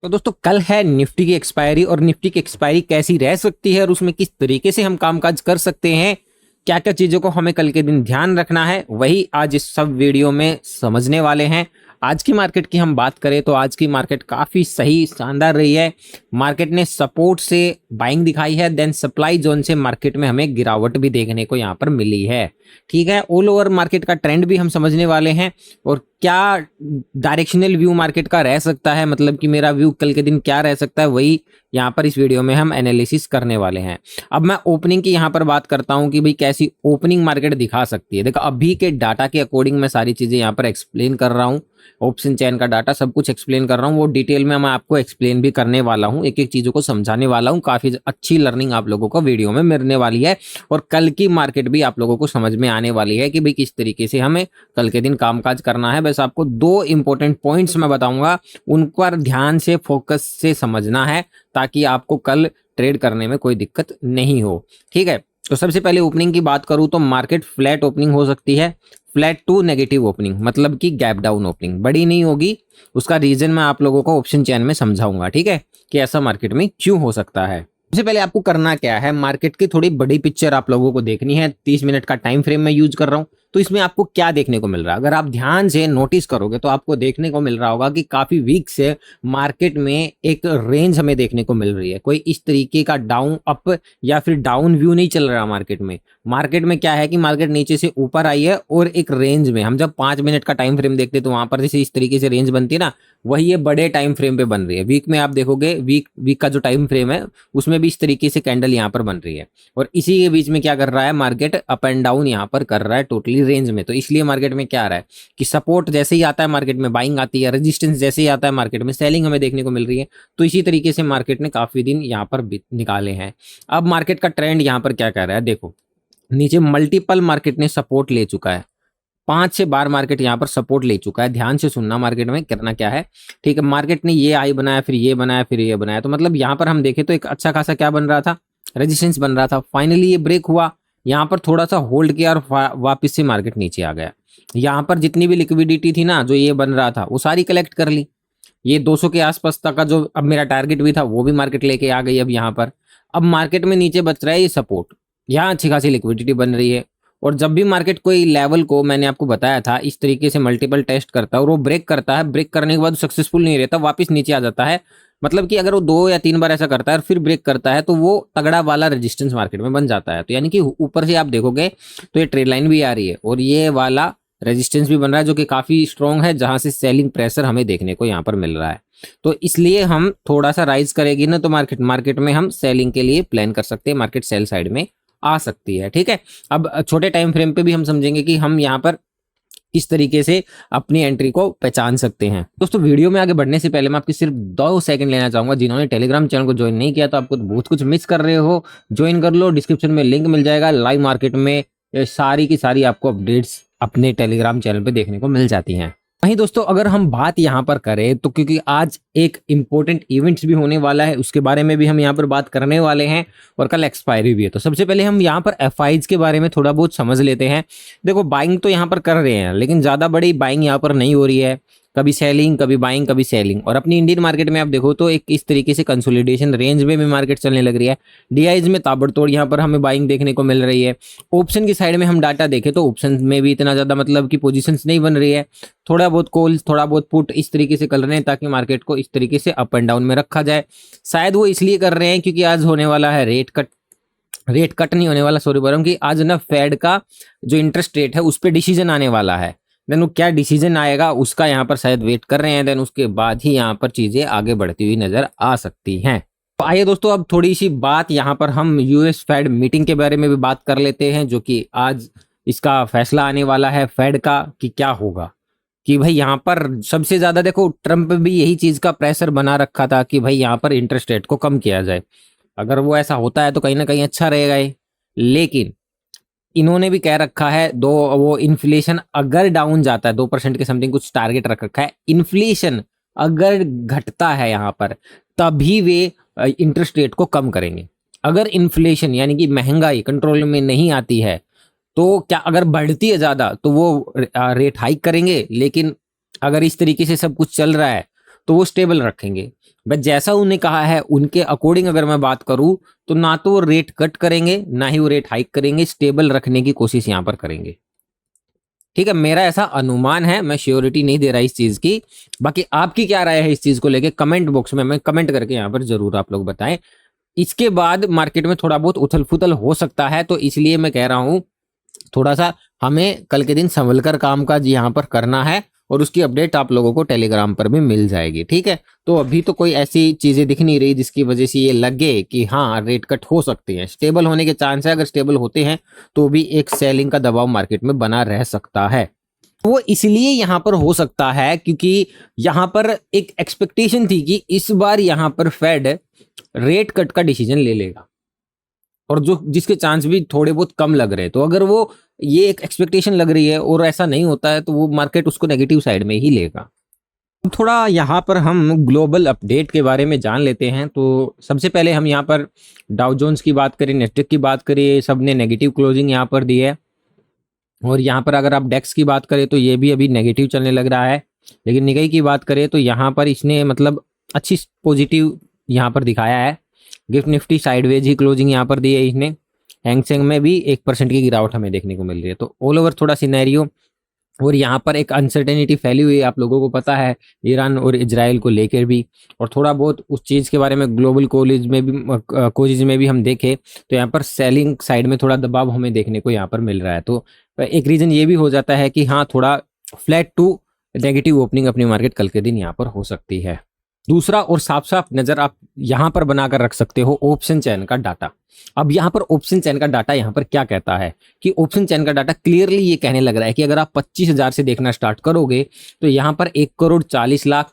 तो दोस्तों कल है निफ्टी की एक्सपायरी और निफ्टी की एक्सपायरी कैसी रह सकती है और उसमें किस तरीके से हम कामकाज कर सकते हैं, क्या क्या चीजों को हमें कल के दिन ध्यान रखना है, वही आज इस सब वीडियो में समझने वाले हैं। आज की मार्केट की हम बात करें तो आज की मार्केट काफी सही शानदार रही है। मार्केट ने सपोर्ट से बाइंग दिखाई है, देन सप्लाई जोन से मार्केट में हमें गिरावट भी देखने को यहाँ पर मिली है। ठीक है, ऑल ओवर मार्केट का ट्रेंड भी हम समझने वाले हैं और क्या डायरेक्शनल व्यू मार्केट का रह सकता है, मतलब कि मेरा व्यू कल के दिन क्या रह सकता है, वही यहाँ पर इस वीडियो में हम एनालिसिस करने वाले हैं। अब मैं ओपनिंग की यहाँ पर बात करता हूँ कि भाई कैसी ओपनिंग मार्केट दिखा सकती है। देखो अभी के डाटा के अकॉर्डिंग मैं सारी चीजें यहाँ पर एक्सप्लेन कर रहा हूँ, ऑप्शन चेन का डाटा सब कुछ एक्सप्लेन कर रहा हूँ, वो डिटेल में मैं आपको एक्सप्लेन भी करने वाला हूँ, एक एक चीजों को समझाने वाला हूँ। काफी अच्छी लर्निंग आप लोगों को वीडियो में मिलने वाली है और कल की मार्केट भी आप लोगों को समझ में आने वाली है कि भाई किस तरीके से हमें कल के दिन कामकाज करना है। बस आपको दो इंपॉर्टेंट पॉइंट्स मैं बताऊंगा, उन पर ध्यान से फोकस से समझना है ताकि आपको कल ट्रेड करने में कोई दिक्कत नहीं हो। ठीक है, तो सबसे पहले ओपनिंग की बात करूं तो मार्केट फ्लैट ओपनिंग हो सकती है, फ्लैट टू नेगेटिव ओपनिंग, मतलब कि गैप डाउन ओपनिंग, बड़ी नहीं होगी। उसका रीजन मैं आप लोगों को ऑप्शन चेन में समझाऊंगा, ठीक है, कि ऐसा मार्केट में क्यों हो सकता है। सबसे पहले आपको करना क्या है, मार्केट की थोड़ी बड़ी पिक्चर आप लोगों को देखनी है। 30 मिनट का टाइम फ्रेम मैं यूज कर रहा हूं, तो इसमें आपको क्या देखने को मिल रहा है, अगर आप ध्यान से नोटिस करोगे तो आपको देखने को मिल रहा होगा कि काफी वीक से मार्केट में एक रेंज हमें देखने को मिल रही है। कोई इस तरीके का डाउन अप या फिर डाउन व्यू नहीं चल रहा मार्केट में। मार्केट में क्या है कि मार्केट नीचे से ऊपर आई है और एक रेंज में, हम जब 5 मिनट का टाइम फ्रेम देखते हैं तो वहां पर जैसे इस तरीके से रेंज बनती है ना, वही ये बड़े टाइम फ्रेम पे बन रही है। वीक में आप देखोगे, वीक का जो टाइम फ्रेम है उसमें भी इस तरीके से कैंडल यहाँ पर बन रही है और इसी के बीच में क्या कर रहा है मार्केट, अप एंड डाउन यहाँ पर कर रहा है टोटली रेंज में। तो इसलिए मार्केट में क्या आ रहा है कि सपोर्ट जैसे ही आता है मार्केट में बाइंग आती है, रेजिस्टेंस जैसे ही आता है मार्केट में सेलिंग हमें देखने को मिल रही है। तो इसी तरीके से मार्केट ने काफी दिन यहाँ पर निकाले हैं। अब मार्केट का ट्रेंड यहाँ पर क्या कर रहा है, देखो नीचे मल्टीपल मार्केट ने सपोर्ट ले चुका है, 5 से बार मार्केट यहाँ पर सपोर्ट ले चुका है। ध्यान से सुनना, मार्केट में करना क्या है। ठीक है, मार्केट ने ये आई बनाया, फिर ये बनाया, फिर ये बनाया, तो मतलब यहाँ पर हम देखें तो एक अच्छा खासा क्या बन रहा था, रेजिस्टेंस बन रहा था। फाइनली ये ब्रेक हुआ, यहाँ पर थोड़ा सा होल्ड किया और वापस से मार्केट नीचे आ गया। यहाँ पर जितनी भी लिक्विडिटी थी ना जो ये बन रहा था वो सारी कलेक्ट कर ली। ये 200 के आसपास तक का जो अब मेरा टारगेट भी था वो भी मार्केट लेके आ गई। अब यहाँ पर अब मार्केट में नीचे बच रहा है ये सपोर्ट, यहाँ अच्छी खासी लिक्विडिटी बन रही है। और जब भी मार्केट कोई लेवल को, मैंने आपको बताया था, इस तरीके से मल्टीपल टेस्ट करता है और वो ब्रेक करता है, ब्रेक करने के बाद सक्सेसफुल नहीं रहता, वापस नीचे आ जाता है। मतलब कि अगर वो 2 या 3 बार ऐसा करता है और फिर ब्रेक करता है तो वो तगड़ा वाला रेजिस्टेंस मार्केट में बन जाता है। तो यानी कि ऊपर से आप देखोगे तो ये ट्रेड लाइन भी आ रही है और ये वाला रेजिस्टेंस भी बन रहा है जो कि काफी स्ट्रॉन्ग है, जहां से सेलिंग प्रेशर हमें देखने को यहाँ पर मिल रहा है। तो इसलिए हम थोड़ा सा राइज करेगी ना तो मार्केट में हम सेलिंग के लिए प्लान कर सकते हैं, मार्केट सेल साइड में आ सकती है। ठीक है, अब छोटे टाइम फ्रेम पे भी हम समझेंगे कि हम यहाँ पर इस तरीके से अपनी एंट्री को पहचान सकते हैं। दोस्तों वीडियो में आगे बढ़ने से पहले मैं आपकी सिर्फ 2 सेकंड लेना चाहूंगा। जिन्होंने टेलीग्राम चैनल को ज्वाइन नहीं किया तो आपको बहुत कुछ मिस कर रहे हो, ज्वाइन कर लो, डिस्क्रिप्शन में लिंक मिल जाएगा। लाइव मार्केट में ये सारी की सारी आपको अपडेट्स अपने टेलीग्राम चैनल पे देखने को मिल जाती हैं। वहीं दोस्तों अगर हम बात यहाँ पर करें तो क्योंकि आज एक इम्पोर्टेंट इवेंट्स भी होने वाला है, उसके बारे में भी हम यहाँ पर बात करने वाले हैं और कल एक्सपायरी भी है। तो सबसे पहले हम यहाँ पर एफआईज के बारे में थोड़ा बहुत समझ लेते हैं। देखो बाइंग तो यहाँ पर कर रहे हैं लेकिन ज़्यादा बड़ी बाइंग यहाँ पर नहीं हो रही है, कभी सेलिंग कभी बाइंग कभी सेलिंग। और अपनी इंडियन मार्केट में आप देखो तो एक इस तरीके से कंसोलिडेशन रेंज में भी मार्केट चलने लग रही है। डीआईज में ताबड़तोड़ यहाँ पर हमें बाइंग देखने को मिल रही है। ऑप्शन की साइड में हम डाटा देखें तो ऑप्शन में भी इतना ज़्यादा मतलब की पोजीशंस नहीं बन रही है, थोड़ा बहुत कॉल्स थोड़ा बहुत पुट इस तरीके से कर रहे हैं ताकि मार्केट को इस तरीके से अप एंड डाउन में रखा जाए। शायद वो इसलिए कर रहे हैं क्योंकि आज होने वाला है रेट कट नहीं होने वाला, सॉरी बोल रहा हूँ, कि आज ना फेड का जो इंटरेस्ट रेट है उस पर डिसीजन आने वाला है। देन वो क्या डिसीजन आएगा उसका यहाँ पर शायद वेट कर रहे हैं, देन उसके बाद ही यहाँ पर चीजें आगे बढ़ती हुई नजर आ सकती हैं। तो आइए दोस्तों अब थोड़ी सी बात यहाँ पर हम यूएस फेड मीटिंग के बारे में भी बात कर लेते हैं, जो कि आज इसका फैसला आने वाला है फेड का कि क्या होगा। कि भाई यहाँ पर सबसे ज्यादा देखो ट्रम्प भी यही चीज का प्रेशर बना रखा था कि भाई यहाँ पर इंटरेस्ट रेट को कम किया जाए। अगर वो ऐसा होता है तो कहीं ना कहीं अच्छा रहेगा ये, लेकिन इन्होंने भी कह रखा है दो, वो इन्फ्लेशन अगर डाउन जाता है 2% के समथिंग कुछ टारगेट रख रखा है, इन्फ्लेशन अगर घटता है यहाँ पर तभी वे इंटरेस्ट रेट को कम करेंगे। अगर इन्फ्लेशन यानी कि महंगाई कंट्रोल में नहीं आती है तो क्या, अगर बढ़ती है ज्यादा तो वो रेट हाइक करेंगे, लेकिन अगर इस तरीके से सब कुछ चल रहा है तो वो स्टेबल रखेंगे। बट जैसा उन्हें कहा है उनके अकॉर्डिंग अगर मैं बात करूं तो ना तो वो रेट कट करेंगे ना ही वो रेट हाइक करेंगे, स्टेबल रखने की कोशिश यहाँ पर करेंगे। ठीक है, मेरा ऐसा अनुमान है, मैं श्योरिटी नहीं दे रहा इस चीज की। बाकी आपकी क्या राय है इस चीज को लेके कमेंट बॉक्स में मैं कमेंट करके यहाँ पर जरूर आप लोग बताएं। इसके बाद मार्केट में थोड़ा बहुत उथल फुथल हो सकता है, तो इसलिए मैं कह रहा हूं थोड़ा सा हमें कल के दिन संभल कर काम काज यहाँ पर करना है, और उसकी अपडेट आप लोगों को टेलीग्राम पर भी मिल जाएगी। ठीक है, तो अभी तो कोई ऐसी चीजें दिख नहीं रही जिसकी वजह से ये लगे कि हाँ रेट कट हो सकती है। स्टेबल होने के चांस है, अगर स्टेबल होते हैं तो भी एक सेलिंग का दबाव मार्केट में बना रह सकता है। वो इसलिए यहां पर हो सकता है क्योंकि यहां पर एक एक्सपेक्टेशन थी कि इस बार यहां पर फेड रेट कट का डिसीजन ले लेगा, और जो जिसके चांस भी थोड़े बहुत कम लग रहे हैं। तो अगर वो ये एक एक्सपेक्टेशन लग रही है और ऐसा नहीं होता है तो वो मार्केट उसको नेगेटिव साइड में ही लेगा। थोड़ा यहाँ पर हम ग्लोबल अपडेट के बारे में जान लेते हैं। तो सबसे पहले हम यहाँ पर डाउ जोन्स की बात करें, नेस्डेक की बात करें, सब ने नेगेटिव क्लोजिंग यहाँ पर दी है। और यहाँ पर अगर आप डेक्स की बात करें तो ये भी अभी नेगेटिव चलने लग रहा है। लेकिन निकाई की बात करें तो यहाँ पर इसने मतलब अच्छी पॉजिटिव यहाँ पर दिखाया है। गिफ्ट निफ्टी साइडवेज ही क्लोजिंग यहाँ पर दी है इसने। हैंगसेंग में भी 1% की गिरावट हमें देखने को मिल रही है। तो ऑल ओवर थोड़ा सिनेरियो, और यहाँ पर एक अनसर्टेनिटी फैली हुई है, आप लोगों को पता है, ईरान और इजराइल को लेकर भी। और थोड़ा बहुत उस चीज़ के बारे में ग्लोबल कोजेज में भी हम देखें तो यहाँ पर सेलिंग साइड में थोड़ा दबाव हमें देखने को यहाँ पर मिल रहा है। तो एक रीज़न ये भी हो जाता है कि हाँ थोड़ा फ्लैट टू नेगेटिव ओपनिंग अपनी मार्केट कल के दिन यहाँ पर हो सकती है। दूसरा और साफ साफ नजर आप यहाँ पर बनाकर रख सकते हो ऑप्शन चैन का डाटा। अब यहाँ पर ऑप्शन चैन का डाटा यहाँ पर क्या कहता है कि ऑप्शन चैन का डाटा क्लियरली ये कहने लग रहा है कि अगर आप 25,000 से देखना स्टार्ट करोगे तो यहाँ पर 1,40,00,000,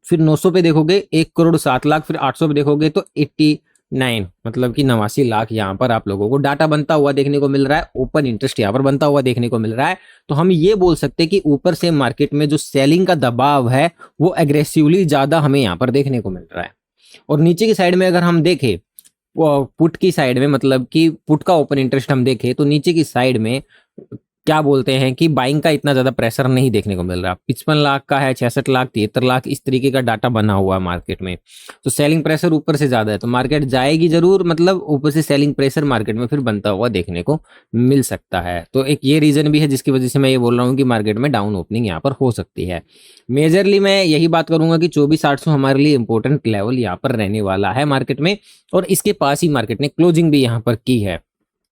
फिर 900 पे देखोगे 1,07,00,000, फिर 800 पे देखोगे तो 89 मतलब कि 89,00,000 यहाँ पर आप लोगों को डाटा बनता हुआ देखने को मिल रहा है। ओपन इंटरेस्ट यहाँ पर बनता हुआ देखने को मिल रहा है। तो हम ये बोल सकते हैं कि ऊपर से मार्केट में जो सेलिंग का दबाव है वो एग्रेसिवली ज्यादा हमें यहाँ पर देखने को मिल रहा है। और नीचे की साइड में अगर हम देखें पुट की साइड में, मतलब कि पुट का ओपन इंटरेस्ट हम देखें तो नीचे की साइड में क्या बोलते हैं कि बाइंग का इतना ज्यादा प्रेशर नहीं देखने को मिल रहा। 55 लाख का है, 66 लाख, 73 लाख, इस तरीके का डाटा बना हुआ है मार्केट में। तो सेलिंग प्रेशर ऊपर से ज्यादा है तो मार्केट जाएगी जरूर, मतलब ऊपर से सेलिंग प्रेशर मार्केट में फिर बनता हुआ देखने को मिल सकता है। तो एक ये रीजन भी है जिसकी वजह से मैं ये बोल रहा हूँ कि मार्केट में डाउन ओपनिंग यहाँ पर हो सकती है। मेजरली मैं यही बात करूंगा कि 24,800 हमारे लिए इंपॉर्टेंट लेवल यहाँ पर रहने वाला है मार्केट में, और इसके पास ही मार्केट ने क्लोजिंग भी यहाँ पर की है।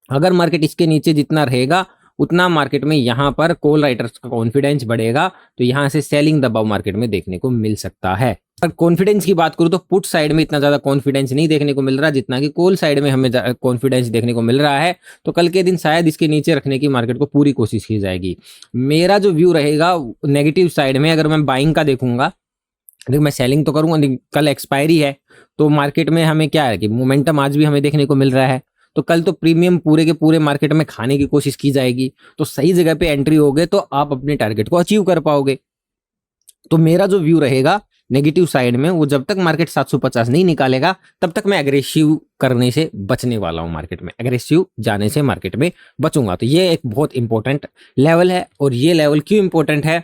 अगर मार्केट इसके नीचे जितना रहेगा उतना मार्केट में यहाँ पर कॉल राइटर्स का कॉन्फिडेंस बढ़ेगा, तो यहाँ से सेलिंग दबाव मार्केट में देखने को मिल सकता है। अगर कॉन्फिडेंस की बात करूँ तो पुट साइड में इतना ज्यादा कॉन्फिडेंस नहीं देखने को मिल रहा जितना कि कॉल साइड में हमें कॉन्फिडेंस देखने को मिल रहा है। तो कल के दिन शायद इसके नीचे रखने की मार्केट को पूरी कोशिश की जाएगी। मेरा जो व्यू रहेगा नेगेटिव साइड में, अगर मैं बाइंग का देखूंगा, देखो मैं सेलिंग तो करूंगा, कल एक्सपायरी है तो मार्केट में हमें क्या है कि मोमेंटम आज भी हमें देखने को मिल रहा है। तो कल तो प्रीमियम पूरे के पूरे मार्केट में खाने की कोशिश की जाएगी, तो सही जगह पे एंट्री होगे तो आप अपने टारगेट को अचीव कर पाओगे। तो मेरा जो व्यू रहेगा नेगेटिव साइड में, वो जब तक मार्केट 750 नहीं निकालेगा तब तक मैं एग्रेसिव करने से बचने वाला हूं, मार्केट में एग्रेसिव जाने से मार्केट में बचूंगा। तो ये एक बहुत इंपॉर्टेंट लेवल है, और ये लेवल क्यों इंपॉर्टेंट है,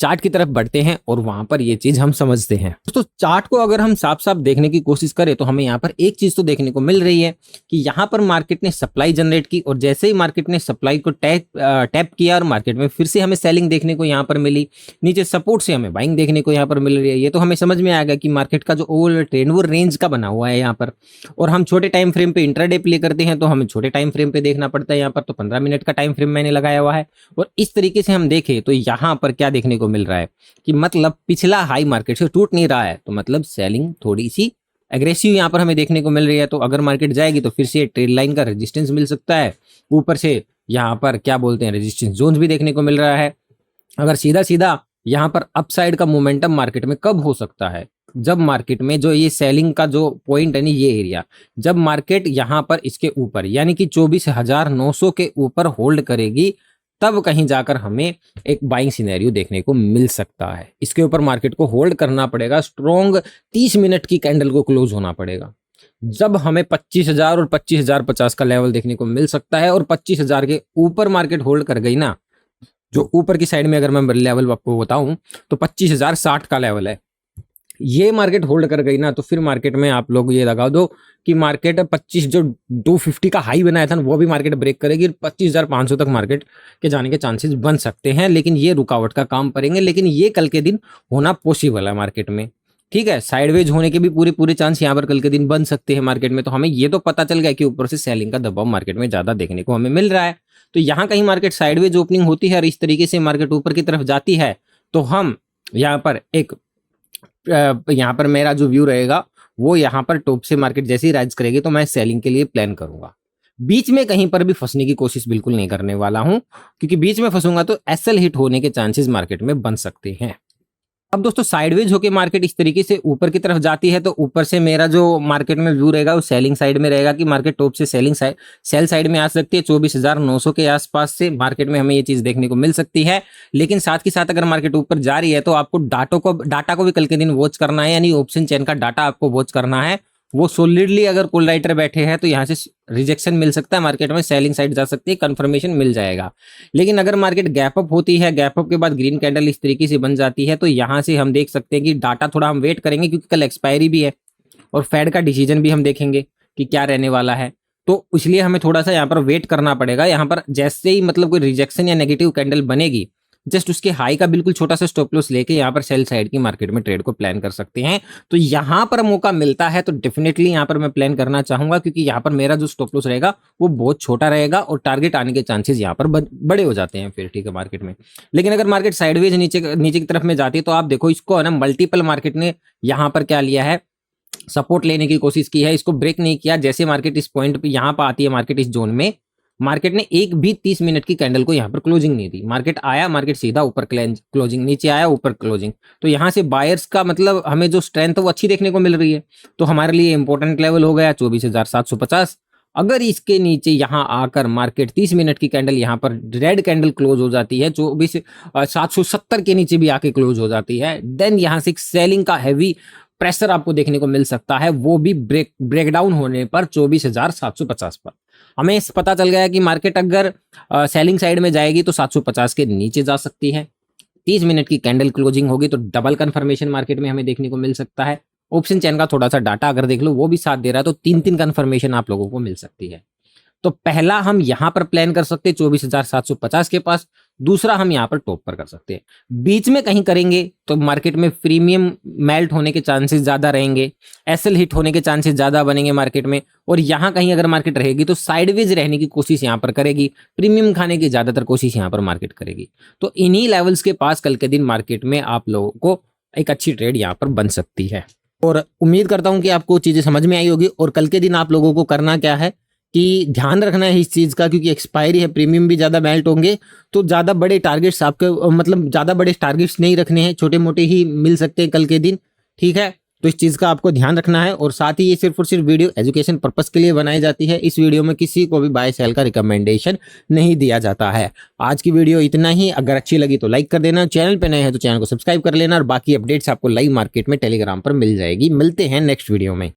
चार्ट की तरफ बढ़ते हैं और वहां पर ये चीज हम समझते हैं। तो चार्ट को अगर हम साफ साफ देखने की कोशिश करें तो हमें यहाँ पर एक चीज तो देखने को मिल रही है कि यहाँ पर मार्केट ने सप्लाई जनरेट की, और जैसे ही मार्केट ने सप्लाई को टैप किया और मार्केट में फिर से हमें सेलिंग देखने को यहाँ पर मिली, नीचे सपोर्ट से हमें बाइंग देखने को यहाँ पर मिल रही है। ये तो हमें समझ में आएगा कि मार्केट का जो ओवरऑल ट्रेंड वो रेंज का बना हुआ है यहाँ पर। और हम छोटे टाइम फ्रेम पे इंट्राडे प्ले करते हैं तो हमें छोटे टाइम फ्रेम पे देखना पड़ता है। यहाँ पर तो 15 मिनट का टाइम फ्रेम मैंने लगाया हुआ है। और इस तरीके से हम देखें तो यहाँ पर क्या देखने को मिल रहा है कि मतलब पिछला हाई मार्केट से टूट नहीं रहा है, तो मतलब सेलिंग थोड़ी सी एग्रेसिव यहाँ पर हमें देखने को मिल रही है। तो अगर मार्केट जाएगी तो फिर से ट्रेड लाइन का रेजिस्टेंस मिल सकता है, ऊपर से यहाँ पर क्या बोलते हैं रेजिस्टेंस जोन भी देखने को मिल रहा है। अगर सीधा सीधा यहाँ पर अपसाइड का मोमेंटम मार्केट में कब हो सकता है, जब मार्केट में जो ये सेलिंग का जो पॉइंट है ना, ये एरिया, जब मार्केट यहाँ पर इसके ऊपर यानी कि 24,900 के ऊपर होल्ड करेगी, तब कहीं जाकर हमें एक बाइंग सिनेरियो देखने को मिल सकता है। इसके ऊपर मार्केट को होल्ड करना पड़ेगा, स्ट्रॉन्ग 30 मिनट की कैंडल को क्लोज होना पड़ेगा, जब हमें 25,000 और 25,050 का लेवल देखने को मिल सकता है। और 25,000 के ऊपर मार्केट होल्ड कर गई ना, जो ऊपर की साइड में अगर मैं लेवल आपको बताऊं तो 25,060 का लेवल है। ये मार्केट होल्ड कर गई ना तो फिर मार्केट में आप लोग ये लगा दो कि मार्केट 25 जो 250 का हाई बनाया था ना वो भी मार्केट ब्रेक करेगी, 25,500 तक मार्केट के जाने के चांसेस बन सकते हैं, लेकिन ये रुकावट का काम करेंगे। लेकिन ये कल के दिन होना पॉसिबल है मार्केट में, ठीक है। साइडवेज होने के भी पूरे पूरे चांस यहाँ पर कल के दिन बन सकते हैं मार्केट में। तो हमें ये तो पता चल गया कि ऊपर से सेलिंग का दबाव मार्केट में ज्यादा देखने को हमें मिल रहा है। तो यहाँ कहीं मार्केट साइडवेज ओपनिंग होती है और इस तरीके से मार्केट ऊपर की तरफ जाती है तो हम यहाँ पर यहाँ पर मेरा जो व्यू रहेगा वो यहाँ पर टॉप से मार्केट जैसे ही राइज करेगी तो मैं सेलिंग के लिए प्लान करूंगा। बीच में कहीं पर भी फंसने की कोशिश बिल्कुल नहीं करने वाला हूं, क्योंकि बीच में फंसूंगा तो एसएल हिट होने के चांसेस मार्केट में बन सकते हैं। अब दोस्तों साइडवेज होके मार्केट इस तरीके से ऊपर की तरफ जाती है तो ऊपर से मेरा जो मार्केट में व्यू रहेगा वो सेलिंग साइड में रहेगा कि मार्केट टॉप से सेल साइड में आ सकती है। 24,900 के आसपास से मार्केट में हमें ये चीज देखने को मिल सकती है। लेकिन साथ के साथ अगर मार्केट ऊपर जा रही है तो आपको डाटा को भी कल के दिन वॉच करना है, यानी ऑप्शन चेन का डाटा आपको वॉच करना है। वो सॉलिडली अगर कॉल राइटर बैठे हैं तो यहाँ से रिजेक्शन मिल सकता है, मार्केट में सेलिंग साइड जा सकती है, कंफर्मेशन मिल जाएगा। लेकिन अगर मार्केट गैप अप होती है, गैप अप के बाद ग्रीन कैंडल इस तरीके से बन जाती है तो यहाँ से हम देख सकते हैं कि डाटा थोड़ा हम वेट करेंगे, क्योंकि कल एक्सपायरी भी है और फेड का डिसीजन भी हम देखेंगे कि क्या रहने वाला है। तो इसलिए हमें थोड़ा सा यहाँ पर वेट करना पड़ेगा। यहाँ पर जैसे ही मतलब कोई रिजेक्शन या नेगेटिव कैंडल बनेगी, जस्ट उसके हाई का बिल्कुल छोटा सा स्टॉप लॉस लेके यहाँ पर सेल साइड की मार्केट में ट्रेड को प्लान कर सकते हैं। तो यहाँ पर मौका मिलता है तो डेफिनेटली यहाँ पर मैं प्लान करना चाहूंगा, क्योंकि यहाँ पर मेरा जो स्टॉप लॉस रहेगा वो बहुत छोटा रहेगा और टारगेट आने के चांसेस यहाँ पर बड़े हो जाते हैं फिर, ठीक है, मार्केट में। लेकिन अगर मार्केट साइडवेज नीचे की तरफ में जाती है तो आप देखो इसको है ना, मल्टीपल मार्केट ने यहाँ पर क्या लिया है, सपोर्ट लेने की कोशिश की है, इसको ब्रेक नहीं किया। जैसे मार्केट इस पॉइंट पे यहाँ पर आती है, मार्केट इस जोन में, मार्केट ने एक भी 30 मिनट की कैंडल को यहाँ पर क्लोजिंग नहीं दी। मार्केट आया, मार्केट सीधा ऊपर क्लोजिंग, नीचे आया ऊपर क्लोजिंग। तो यहाँ से बायर्स का मतलब हमें जो स्ट्रेंथ है वो अच्छी देखने को मिल रही है। तो हमारे लिए इंपॉर्टेंट लेवल हो गया 24,750। अगर इसके नीचे यहाँ आकर मार्केट 30 मिनट की कैंडल यहाँ पर रेड कैंडल क्लोज हो जाती है, 24,770 के नीचे भी आके क्लोज हो जाती है, देन यहाँ से सेलिंग का हैवी प्रेशर आपको देखने को मिल सकता है, वो भी ब्रेकडाउन होने पर 24,750 पर। हमें पता चल गया कि मार्केट अगर सेलिंग साइड में जाएगी तो 750 के नीचे जा सकती है। 30 मिनट की कैंडल क्लोजिंग होगी तो डबल कंफर्मेशन मार्केट में हमें देखने को मिल सकता है। ऑप्शन चेन का थोड़ा सा डाटा अगर देख लो वो भी साथ दे रहा है तो 3 कंफर्मेशन आप लोगों को मिल सकती है। तो पहला हम यहां पर प्लान कर सकते हैं 24,750 के पास, दूसरा हम यहां पर टॉप पर कर सकते हैं। बीच में कहीं करेंगे तो मार्केट में प्रीमियम मेल्ट होने के चांसेस ज्यादा रहेंगे, एसएल हिट होने के चांसेस ज्यादा बनेंगे मार्केट में। और यहां कहीं अगर मार्केट रहेगी तो साइडवेज रहने की कोशिश यहां पर करेगी, प्रीमियम खाने की ज्यादातर कोशिश यहां पर मार्केट करेगी। तो इन्हीं लेवल्स के पास कल के दिन मार्केट में आप लोगों को एक अच्छी ट्रेड यहां पर बन सकती है। और उम्मीद करता हूं कि आपको चीजें समझ में आई होगी। और कल के दिन आप लोगों को करना क्या है कि ध्यान रखना है इस चीज का, क्योंकि एक्सपायरी है, प्रीमियम भी ज्यादा मेल्ट होंगे तो ज्यादा बड़े टारगेट्स आपके मतलब ज्यादा बड़े टारगेट्स नहीं रखने हैं, छोटे मोटे ही मिल सकते हैं कल के दिन, ठीक है। तो इस चीज का आपको ध्यान रखना है। और साथ ही ये सिर्फ और सिर्फ वीडियो एजुकेशन पर्पस के लिए बनाई जाती है। इस वीडियो में किसी को भी बाय सेल का रिकमेंडेशन नहीं दिया जाता है। आज की वीडियो इतना ही। अगर अच्छी लगी तो लाइक कर देना, चैनल पे नए हैं तो चैनल को सब्सक्राइब कर लेना, और बाकी अपडेट्स आपको लाइव मार्केट में टेलीग्राम पर मिल जाएगी। मिलते हैं नेक्स्ट वीडियो में।